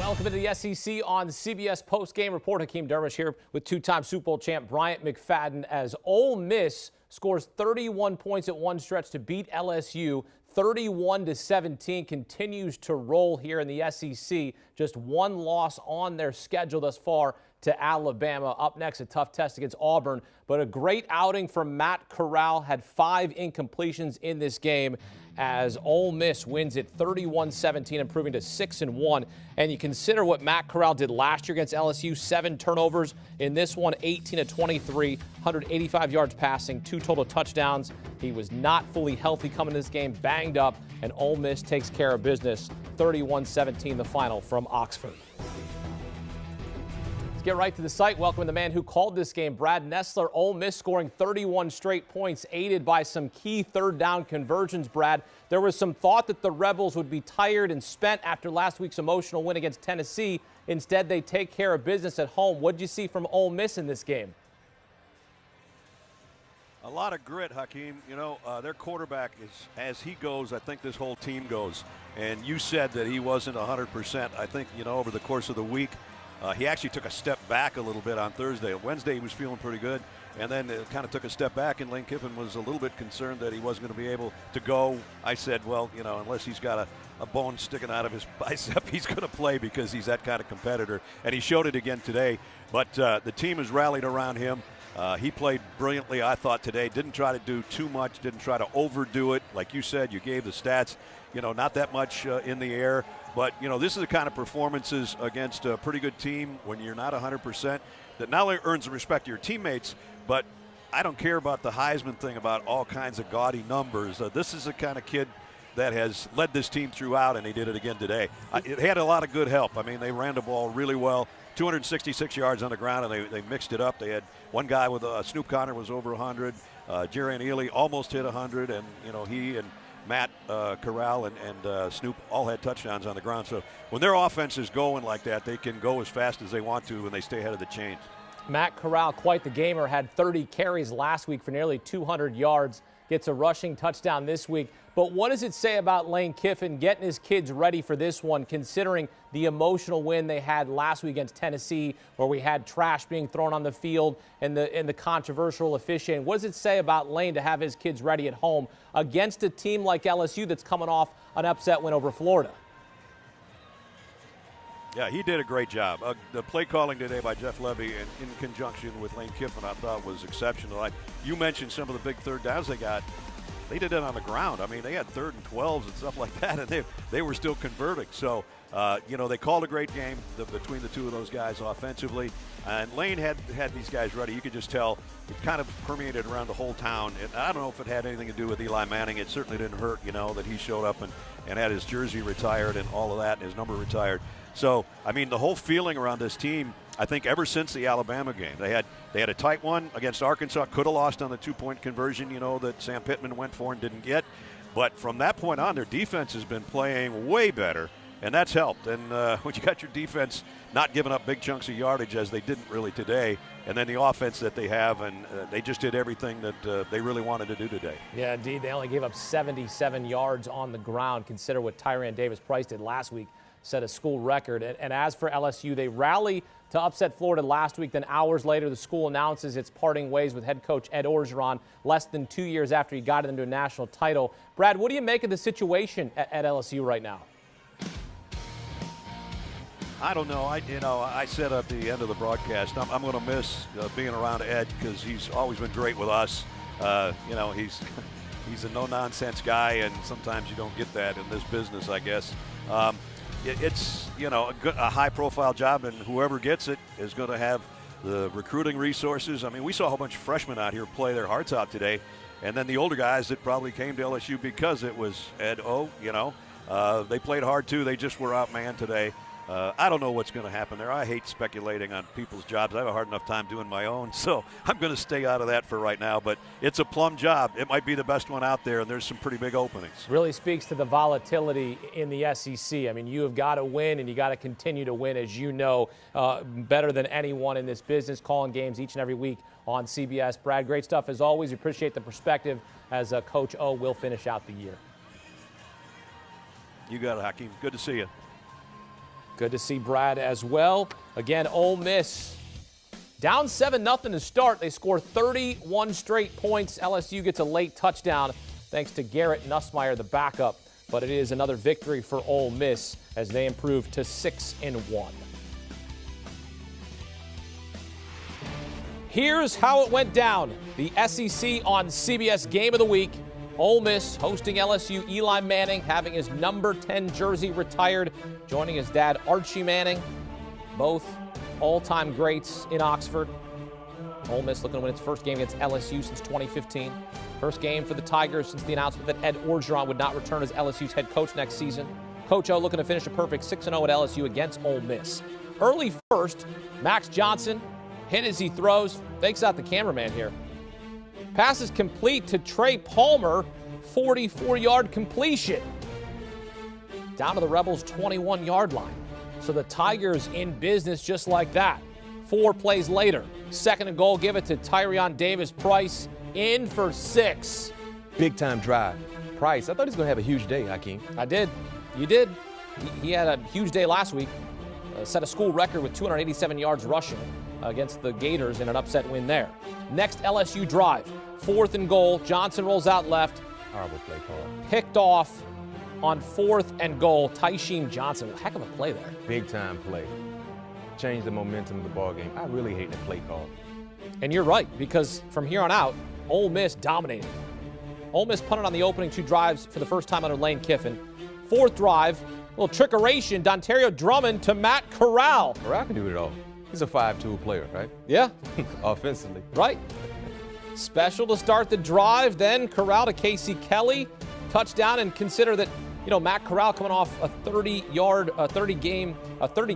Welcome to the SEC on CBS post-game report. Hakeem Dermish here with two-time Super Bowl champ Bryant McFadden as Ole Miss scores 31 points at one stretch to beat LSU 31-17, continues to roll here in the SEC. Just one loss on their schedule thus far to Alabama. Up next, a tough test against Auburn, but a great outing from Matt Corral. Had 5 incompletions in this game as Ole Miss wins it 31-17, improving to 6-1. And you consider what Matt Corral did last year against LSU, 7 turnovers. In this one, 18-23, 185 yards passing, 2 total touchdowns. He was not fully healthy coming to this game, banged up, and Ole Miss takes care of business. 31-17, the final from Oxford. Let's get right to the site. Welcome the man who called this game, Brad Nessler. Ole Miss scoring 31 straight points, aided by some key third down conversions, Brad. There was some thought that the Rebels would be tired and spent after last week's emotional win against Tennessee. Instead, they take care of business at home. What did you see from Ole Miss in this game? A lot of grit, Hakeem. You know, their quarterback is, as he goes, I think this whole team goes. And you said that he wasn't 100%. I think, you know, over the course of the week, he actually took a step back a little bit on Thursday. Wednesday, he was feeling pretty good. And then it kind of took a step back, and Lane Kiffin was a little bit concerned that he wasn't going to be able to go. I said, well, you know, unless he's got a bone sticking out of his bicep, he's going to play because he's that kind of competitor. And he showed it again today. But the team has rallied around him. He played brilliantly, I thought, today. Didn't try to do too much, didn't try to overdo it. Like you said, you gave the stats, you know, not that much in the air. But, you know, this is the kind of performances against a pretty good team when you're not 100% that not only earns the respect of your teammates, but I don't care about the Heisman thing about all kinds of gaudy numbers. This is the kind of kid that has led this team throughout, and he did it again today. It had a lot of good help. I mean, they ran the ball really well. 266 yards on the ground, and they mixed it up. They had one guy with Snoop Conner was over 100. Jerry and Ely almost hit 100, and, you know, he and Matt Corral and Snoop all had touchdowns on the ground. So when their offense is going like that, they can go as fast as they want to when they stay ahead of the chains. Matt Corral, quite the gamer, had 30 carries last week for nearly 200 yards. Gets a rushing touchdown this week. But what does it say about Lane Kiffin getting his kids ready for this one, considering the emotional win they had last week against Tennessee, where we had trash being thrown on the field and the controversial officiating? What does it say about Lane to have his kids ready at home against a team like LSU that's coming off an upset win over Florida? Yeah, he did a great job. The play calling today by Jeff Levy in conjunction with Lane Kiffin, I thought was exceptional. Like you mentioned, some of the big third downs they got, they did it on the ground. I mean, they had 3rd and 12s and stuff like that, and they were still converting. So, you know, they called a great game between the two of those guys offensively. And Lane had these guys ready. You could just tell it kind of permeated around the whole town. And I don't know if it had anything to do with Eli Manning. It certainly didn't hurt, you know, that he showed up and had his jersey retired and all of that, and his number retired. So, I mean, the whole feeling around this team, I think ever since the Alabama game, they had a tight one against Arkansas, could have lost on the 2-point conversion, you know, that Sam Pittman went for and didn't get. But from that point on, their defense has been playing way better, and that's helped. And when you got your defense not giving up big chunks of yardage, as they didn't really today, and then the offense that they have, and they just did everything that they really wanted to do today. Yeah, indeed. They only gave up 77 yards on the ground. Consider what Tyrann Davis-Price did last week. Set a school record. And as for LSU, they rally to upset Florida last week. Then hours later, the school announces its parting ways with head coach Ed Orgeron less than 2 years after he got them to a national title. Brad, what do you make of the situation at LSU right now? I don't know. I said at the end of the broadcast, I'm going to miss being around Ed because he's always been great with us. You know, he's a no-nonsense guy, and sometimes you don't get that in this business, I guess. It's, you know, a high-profile job, and whoever gets it is going to have the recruiting resources. I mean, we saw a whole bunch of freshmen out here play their hearts out today, and then the older guys that probably came to LSU because it was Ed O, you know. They played hard, too. They just were outmanned today. I don't know what's going to happen there. I hate speculating on people's jobs. I have a hard enough time doing my own, so I'm going to stay out of that for right now. But it's a plum job. It might be the best one out there, and there's some pretty big openings. Really speaks to the volatility in the SEC. I mean, you have got to win, and you got to continue to win, as you know, better than anyone in this business, calling games each and every week on CBS. Brad, great stuff as always. We appreciate the perspective as Coach O will finish out the year. You got it, Hakeem. Good to see you. Good to see Brad as well. Again, Ole Miss down 7-0 to start. They score 31 straight points. LSU gets a late touchdown thanks to Garrett Nussmeier, the backup. But it is another victory for Ole Miss as they improve to 6-1. Here's how it went down. The SEC on CBS Game of the Week. Ole Miss hosting LSU. Eli Manning having his number 10 jersey retired, joining his dad Archie Manning. Both all-time greats in Oxford. Ole Miss looking to win its first game against LSU since 2015. First game for the Tigers since the announcement that Ed Orgeron would not return as LSU's head coach next season. Coach O looking to finish a perfect 6-0 at LSU against Ole Miss. Early first, Max Johnson hit as he throws. Fakes out the cameraman here. Pass is complete to Trey Palmer. 44-yard completion. Down to the Rebels' 21-yard line. So the Tigers in business just like that. 4 plays later, 2nd and goal, give it to Tyrion Davis-Price, in for 6. Big time drive. Price, I thought he was going to have a huge day, Hakeem. I did. You did. He had a huge day last week. Set a school record with 287 yards rushing against the Gators in an upset win there. Next LSU drive, 4th and goal. Johnson rolls out left. Horrible play call. Picked off on 4th and goal. Tysheem Johnson, heck of a play there. Big time play. Changed the momentum of the ball game. I really hate the play call. And you're right, because from here on out, Ole Miss dominated. Ole Miss punted on the opening 2 drives for the first time under Lane Kiffin. 4th drive, a little trickeration. Dontario Drummond to Matt Corral. Corral can do it all. He's a 5-tool player, right? Yeah. Offensively. Right. Special to start the drive, then Corral to Casey Kelly. Touchdown, and consider that, Matt Corral coming off a 30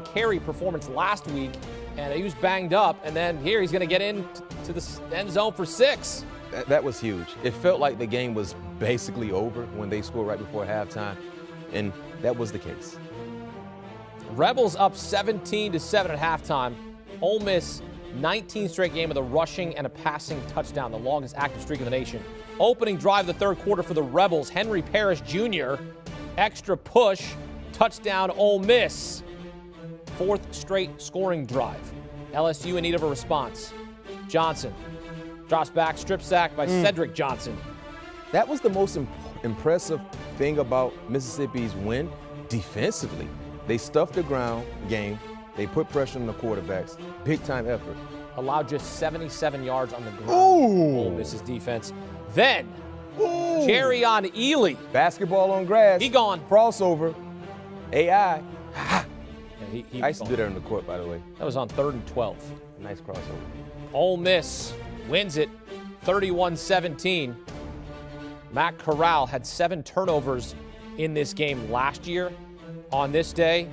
carry performance last week, and he was banged up, and then here he's going to get into the end zone for 6. That was huge. It felt like the game was basically over when they scored right before halftime, and that was the case. Rebels up 17-7 at halftime. Ole Miss, 19th straight game with a rushing and a passing touchdown, the longest active streak in the nation. Opening drive of the 3rd quarter for the Rebels, Henry Parrish Jr., extra push, touchdown Ole Miss. 4th straight scoring drive. LSU in need of a response. Johnson drops back, strip sack by Cedric Johnson. That was the most impressive thing about Mississippi's win defensively. They stuffed the ground game. They put pressure on the quarterbacks. Big time effort. Allowed just 77 yards on the ground. Ooh. Ole Miss's defense. Then, Jerry on Ely. Basketball on grass. He gone. Crossover. AI. Yeah, he I used to gone. do that in the court, by the way. That was on 3rd and 12. Nice crossover. Ole Miss wins it 31-17. Matt Corral had 7 turnovers in this game last year. On this day,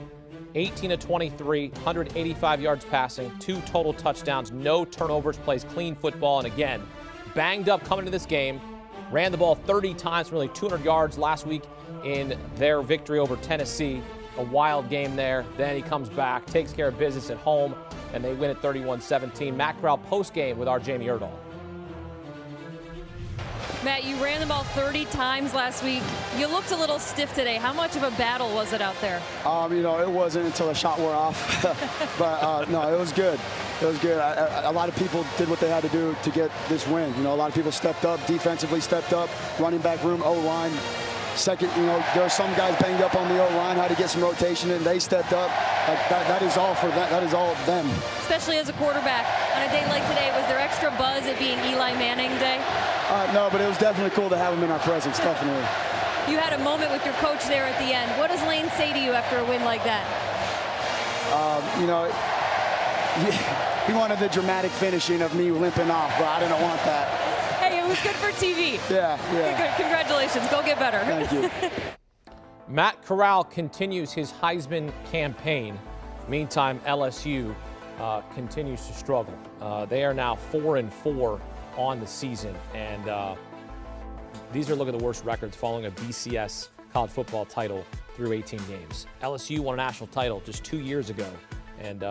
18 of 23, 185 yards passing, 2 total touchdowns, no turnovers, plays clean football, and again, banged up coming into this game. Ran the ball 30 times for nearly 200 yards last week in their victory over Tennessee. A wild game there. Then he comes back, takes care of business at home, and they win at 31-17. Matt Corral post-game with our Jamie Erdahl. Matt, you ran the ball 30 times last week. You looked a little stiff today. How much of a battle was it out there? It wasn't until the shot wore off. But, no, it was good. It was good. A lot of people did what they had to do to get this win. A lot of people stepped up, defensively stepped up, running back room, O-line. Second, there were some guys banged up on the O-line, had to get some rotation, and they stepped up. That is all for that. That is all them. Especially as a quarterback. On a day like today, was there extra buzz at being Eli Manning Day? No, but it was definitely cool to have him in our presence, definitely. You had a moment with your coach there at the end. What does Lane say to you after a win like that? He wanted the dramatic finishing of me limping off, but I didn't want that. Hey, it was good for TV. Yeah. Good. Congratulations. Go get better. Thank you. Matt Corral continues his Heisman campaign. Meantime, LSU continues to struggle. They are now 4-4 on the season, and these are, look at the worst records following a BCS college football title through 18 games. LSU won a national title just 2 years ago, and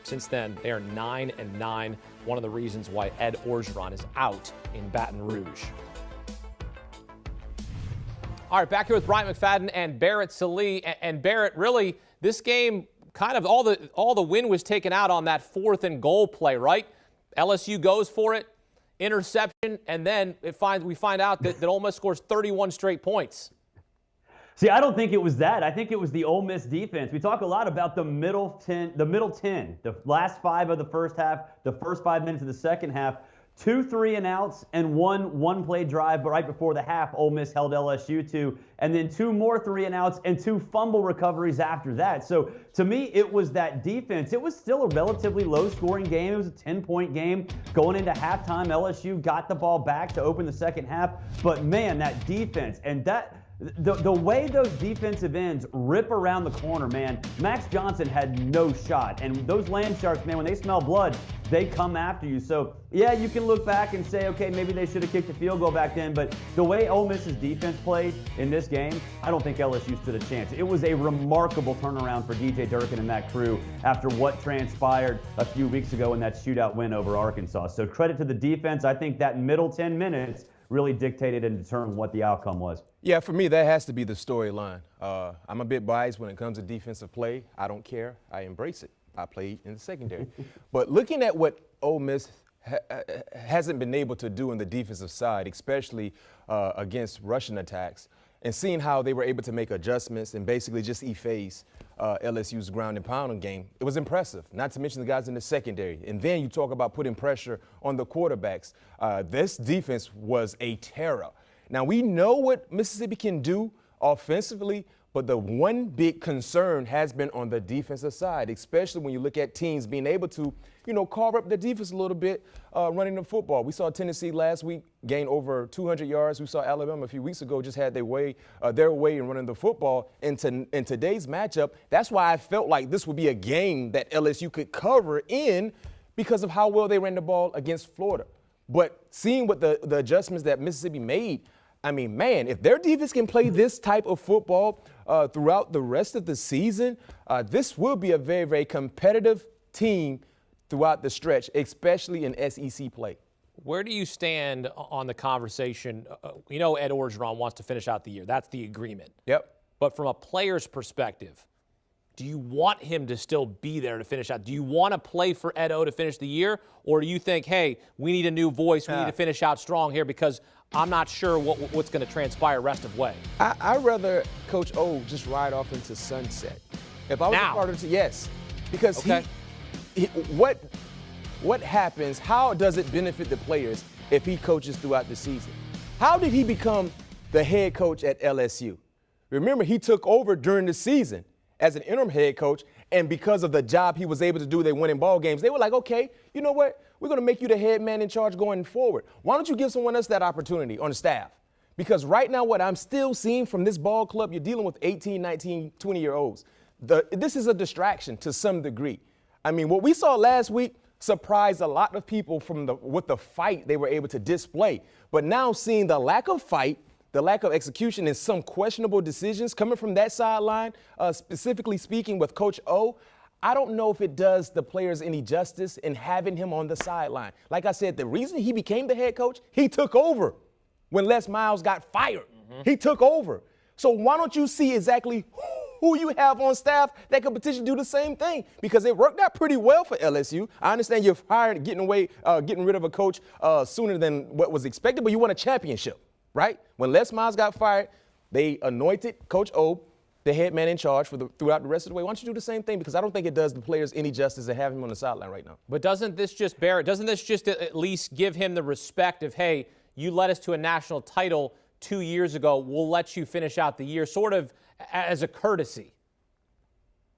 since then they are 9-9. One of the reasons why Ed Orgeron is out in Baton Rouge. All right, back here with Bryant McFadden and Barrett Sallee. And Barrett, really, this game kind of all the wind was taken out on that 4th and goal play, right? LSU goes for it, interception, and then we find out that Ole Miss scores 31 straight points. See, I don't think it was that. I think it was the Ole Miss defense. We talk a lot about the middle 10, the last 5 of the first half, the first 5 minutes of the second half. 2 3-and-outs and one-play drive, but right before the half, Ole Miss held LSU to, and then 2 more 3-and-outs and 2 fumble recoveries after that. So to me, it was that defense. It was still a relatively low-scoring game. It was a 10-point game. Going into halftime, LSU got the ball back to open the second half. But man, that defense and the way those defensive ends rip around the corner, man, Max Johnson had no shot. And those land sharks, man, when they smell blood, they come after you. So, yeah, you can look back and say, okay, maybe they should have kicked the field goal back then. But the way Ole Miss's defense played in this game, I don't think LSU stood a chance. It was a remarkable turnaround for DJ Durkin and that crew after what transpired a few weeks ago in that shootout win over Arkansas. So credit to the defense. I think that middle 10 minutes really dictated and determined what the outcome was. Yeah, for me, that has to be the storyline. I'm a bit biased when it comes to defensive play. I don't care. I embrace it. I played in the secondary. But looking at what Ole Miss hasn't been able to do on the defensive side, especially against rushing attacks, and seeing how they were able to make adjustments and basically just efface LSU's ground and pounding game, it was impressive, not to mention the guys in the secondary. And then you talk about putting pressure on the quarterbacks. This defense was a terror. Now, we know what Mississippi can do offensively, but the one big concern has been on the defensive side, especially when you look at teams being able to, carve up the defense a little bit running the football. We saw Tennessee last week gain over 200 yards. We saw Alabama a few weeks ago just had their way in running the football. In today's matchup, that's why I felt like this would be a game that LSU could cover in because of how well they ran the ball against Florida. But seeing what the adjustments that Mississippi made, I mean, man, if their defense can play this type of football throughout the rest of the season, this will be a very, very competitive team throughout the stretch, especially in SEC play. Where do you stand on the conversation? Ed Orgeron wants to finish out the year. That's the agreement. Yep. But from a player's perspective, do you want him to still be there to finish out? Do you want to play for Ed O to finish the year? Or do you think, hey, we need a new voice, we need to finish out strong here because I'm not sure what's going to transpire rest of way? I'd rather Coach O just ride off into sunset. If I was a part of it, yes. Because what happens, how does it benefit the players if he coaches throughout the season? How did he become the head coach at LSU? Remember, he took over during the season as an interim head coach, and because of the job he was able to do, they winning ball games. They were like, okay, you know what? We're going to make you the head man in charge going forward. Why don't you give someone else that opportunity on the staff? Because right now what I'm still seeing from this ball club, you're dealing with 18, 19, 20-year-olds. This is a distraction to some degree. I mean, what we saw last week surprised a lot of people with the fight they were able to display. But now seeing the lack of fight, the lack of execution, and some questionable decisions coming from that sideline, specifically speaking with Coach O, I don't know if it does the players any justice in having him on the sideline. Like I said, the reason he became the head coach, he took over when Les Miles got fired. He took over. So why don't you see exactly who you have on staff that could potentially do the same thing? Because it worked out pretty well for LSU. I understand you're fired, getting rid of a coach sooner than what was expected, but you won a championship, right? When Les Miles got fired, they anointed Coach O the head man in charge throughout the rest of the way. Why don't you do the same thing? Because I don't think it does the players any justice to have him on the sideline right now. But doesn't this just at least give him the respect of, hey, you led us to a national title 2 years ago, we'll let you finish out the year, sort of as a courtesy?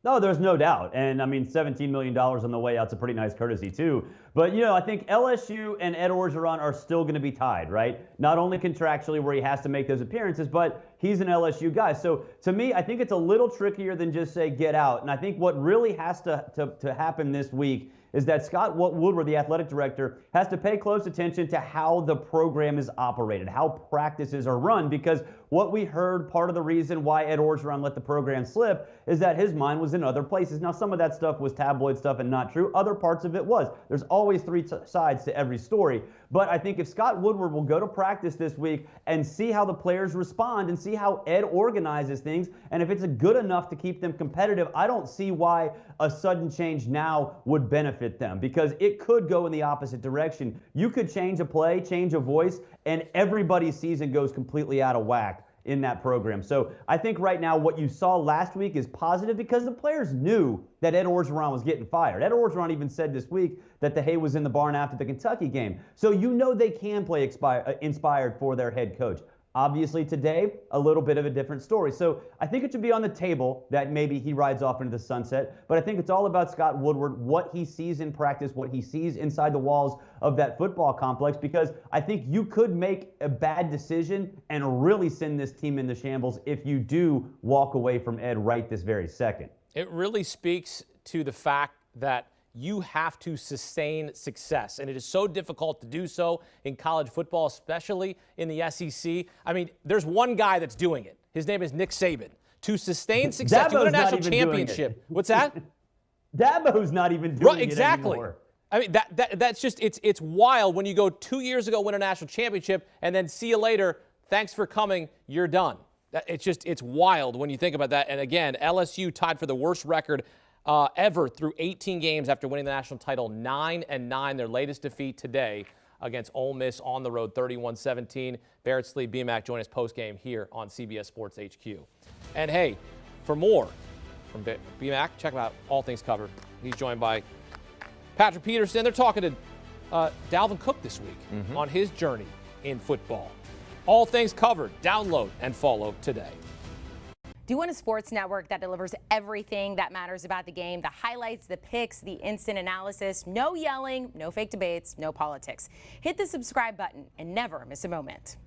No, there's no doubt. And, I mean, $17 million on the way out's a pretty nice courtesy, too. But, I think LSU and Ed Orgeron are still going to be tied, right? Not only contractually where he has to make those appearances, but he's an LSU guy. So, to me, I think it's a little trickier than just say get out. And I think what really has to happen this week is that Scott Woodward, the athletic director, has to pay close attention to how the program is operated, how practices are run, because what we heard, part of the reason why Ed Orgeron let the program slip is that his mind was in other places. Now, some of that stuff was tabloid stuff and not true. Other parts of it was. There's always always three sides to every story. But I think if Scott Woodward will go to practice this week and see how the players respond and see how Ed organizes things, and if it's good enough to keep them competitive, I don't see why a sudden change now would benefit them, because it could go in the opposite direction. You could change a play, change a voice, and everybody's season goes completely out of whack in that program. So I think right now what you saw last week is positive because the players knew that Ed Orgeron was getting fired. Ed Orgeron even said this week that the hay was in the barn after the Kentucky game. So you know they can play inspired for their head coach. Obviously today, a little bit of a different story. So I think it should be on the table that maybe he rides off into the sunset. But I think it's all about Scott Woodward, what he sees in practice, what he sees inside the walls of that football complex, because I think you could make a bad decision and really send this team into shambles if you do walk away from Ed right this very second. It really speaks to the fact that you have to sustain success, and it is so difficult to do so in college football, especially in the SEC. I mean, there's one guy that's doing it. His name is Nick Saban. To sustain success, to win a national championship. What's that? Dabo's not even doing it anymore. I mean, that's just, it's wild when you go 2 years ago, win a national championship, and then see you later, thanks for coming, you're done. It's wild when you think about that. And again, LSU tied for the worst record ever through 18 games after winning the national title, 9-9. Their latest defeat today against Ole Miss on the road, 31-17. Barrett, Sallee, BMAC join us post-game here on CBS Sports HQ. And hey, for more from BMAC, check out All Things Covered. He's joined by Patrick Peterson. They're talking to Dalvin Cook this week on his journey in football. All Things Covered. Download and follow today. Do you want a sports network that delivers everything that matters about the game? The highlights, the picks, the instant analysis, no yelling, no fake debates, no politics. Hit the subscribe button and never miss a moment.